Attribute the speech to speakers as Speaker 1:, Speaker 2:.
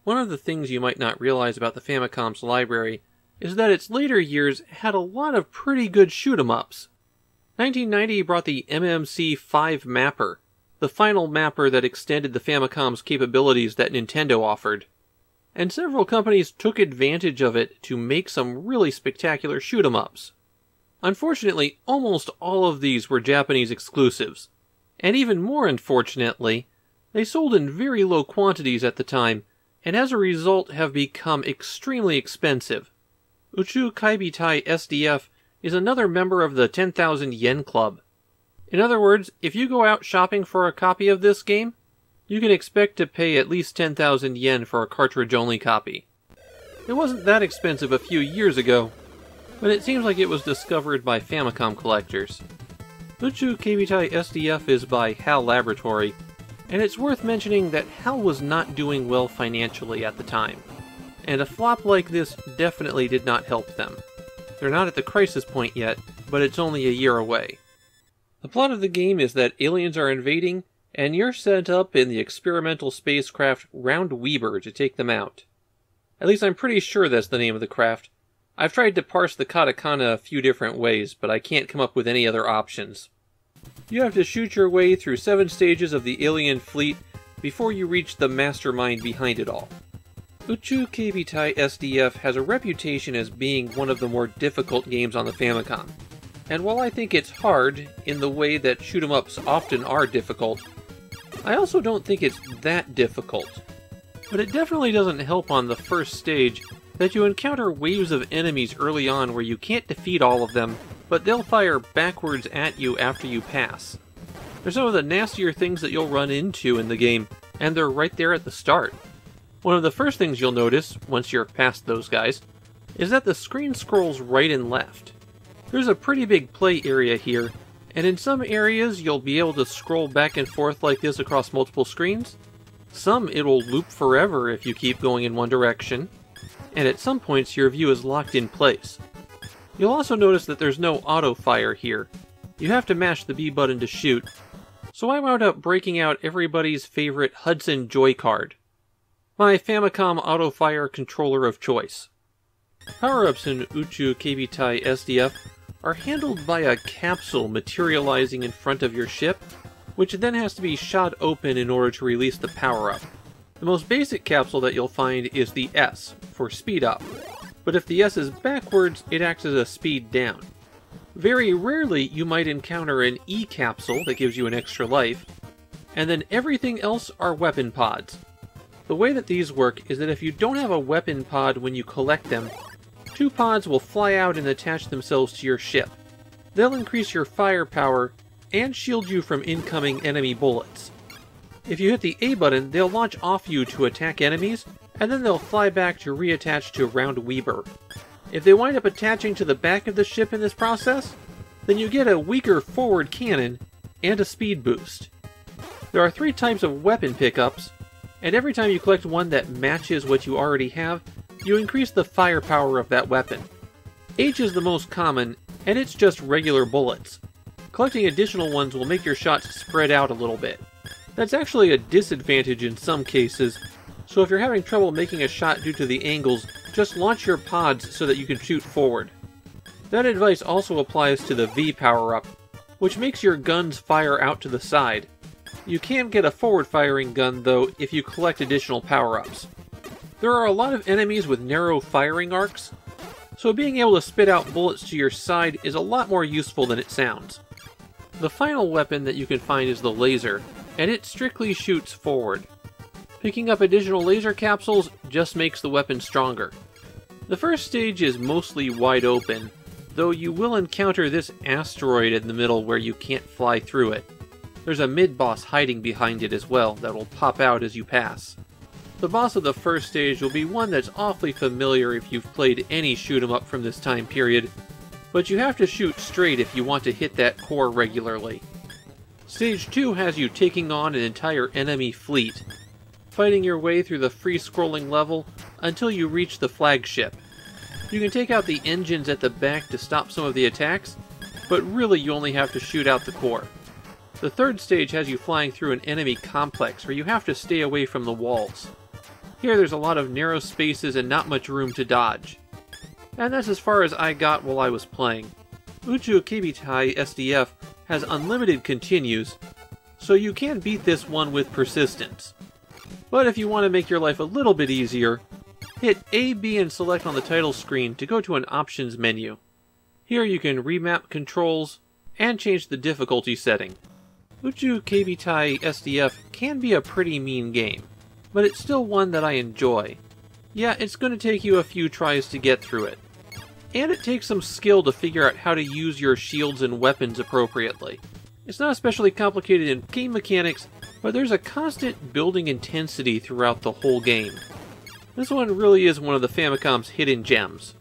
Speaker 1: One of the things you might not realize about the Famicom's library is that its later years had a lot of pretty good shoot-'em-ups. 1990 brought the MMC-5 mapper, the final mapper that extended the Famicom's capabilities that Nintendo offered. And several companies took advantage of it to make some really spectacular shoot-'em-ups. Unfortunately, almost all of these were Japanese exclusives. And even more unfortunately, they sold in very low quantities at the time, and as a result have become extremely expensive. Uchuu Keibitai SDF is another member of the 10,000 yen club. In other words, if you go out shopping for a copy of this game, you can expect to pay at least 10,000 yen for a cartridge-only copy. It wasn't that expensive a few years ago, but it seems like it was discovered by Famicom collectors. Uchuu Keibitai SDF is by HAL Laboratory, and it's worth mentioning that HAL was not doing well financially at the time, and a flop like this definitely did not help them. They're not at the crisis point yet, but it's only a year away. The plot of the game is that aliens are invading, and you're sent up in the experimental spacecraft Round Weber to take them out. At least I'm pretty sure that's the name of the craft. I've tried to parse the katakana a few different ways, but I can't come up with any other options. You have to shoot your way through 7 stages of the alien fleet before you reach the mastermind behind it all. Uchuu Keibitai SDF has a reputation as being one of the more difficult games on the Famicom. And while I think it's hard, in the way that shoot-'em-ups often are difficult, I also don't think it's that difficult. But it definitely doesn't help on the first stage that you encounter waves of enemies early on where you can't defeat all of them, but they'll fire backwards at you after you pass. They're some of the nastier things that you'll run into in the game, and they're right there at the start. One of the first things you'll notice, once you're past those guys, is that the screen scrolls right and left. There's a pretty big play area here, and in some areas you'll be able to scroll back and forth like this across multiple screens. Some it'll loop forever if you keep going in one direction, and at some points your view is locked in place. You'll also notice that there's no auto-fire here. You have to mash the B button to shoot, so I wound up breaking out everybody's favorite Hudson Joy card, my Famicom auto-fire controller of choice. Power-ups in Uchuu Keibitai SDF are handled by a capsule materializing in front of your ship, which then has to be shot open in order to release the power-up. The most basic capsule that you'll find is the S, for speed up, but if the S is backwards, it acts as a speed down. Very rarely you might encounter an E capsule that gives you an extra life, and then everything else are weapon pods. The way that these work is that if you don't have a weapon pod when you collect them, 2 pods will fly out and attach themselves to your ship. They'll increase your firepower and shield you from incoming enemy bullets. If you hit the A button, they'll launch off you to attack enemies, and then they'll fly back to reattach to Round Weber. If they wind up attaching to the back of the ship in this process, then you get a weaker forward cannon and a speed boost. There are 3 types of weapon pickups, and every time you collect one that matches what you already have, you increase the firepower of that weapon. H is the most common, and it's just regular bullets. Collecting additional ones will make your shots spread out a little bit. That's actually a disadvantage in some cases, so if you're having trouble making a shot due to the angles, just launch your pods so that you can shoot forward. That advice also applies to the V power-up, which makes your guns fire out to the side. You can get a forward-firing gun, though, if you collect additional power-ups. There are a lot of enemies with narrow firing arcs, so being able to spit out bullets to your side is a lot more useful than it sounds. The final weapon that you can find is the laser, and it strictly shoots forward. Picking up additional laser capsules just makes the weapon stronger. The first stage is mostly wide open, though you will encounter this asteroid in the middle where you can't fly through it. There's a mid-boss hiding behind it as well that will pop out as you pass. The boss of the first stage will be one that's awfully familiar if you've played any shoot-'em-up from this time period, but you have to shoot straight if you want to hit that core regularly. Stage 2 has you taking on an entire enemy fleet, fighting your way through the free-scrolling level until you reach the flagship. You can take out the engines at the back to stop some of the attacks, but really you only have to shoot out the core. The third stage has you flying through an enemy complex where you have to stay away from the walls. Here there's a lot of narrow spaces and not much room to dodge. And that's as far as I got while I was playing. Uchuu Keibitai SDF has unlimited continues, so you can beat this one with persistence. But if you want to make your life a little bit easier, hit A, B, and select on the title screen to go to an options menu. Here you can remap controls and change the difficulty setting. Uchuu Keibitai SDF can be a pretty mean game, but it's still one that I enjoy. Yeah, it's going to take you a few tries to get through it. And it takes some skill to figure out how to use your shields and weapons appropriately. It's not especially complicated in game mechanics, but there's a constant building intensity throughout the whole game. This one really is one of the Famicom's hidden gems.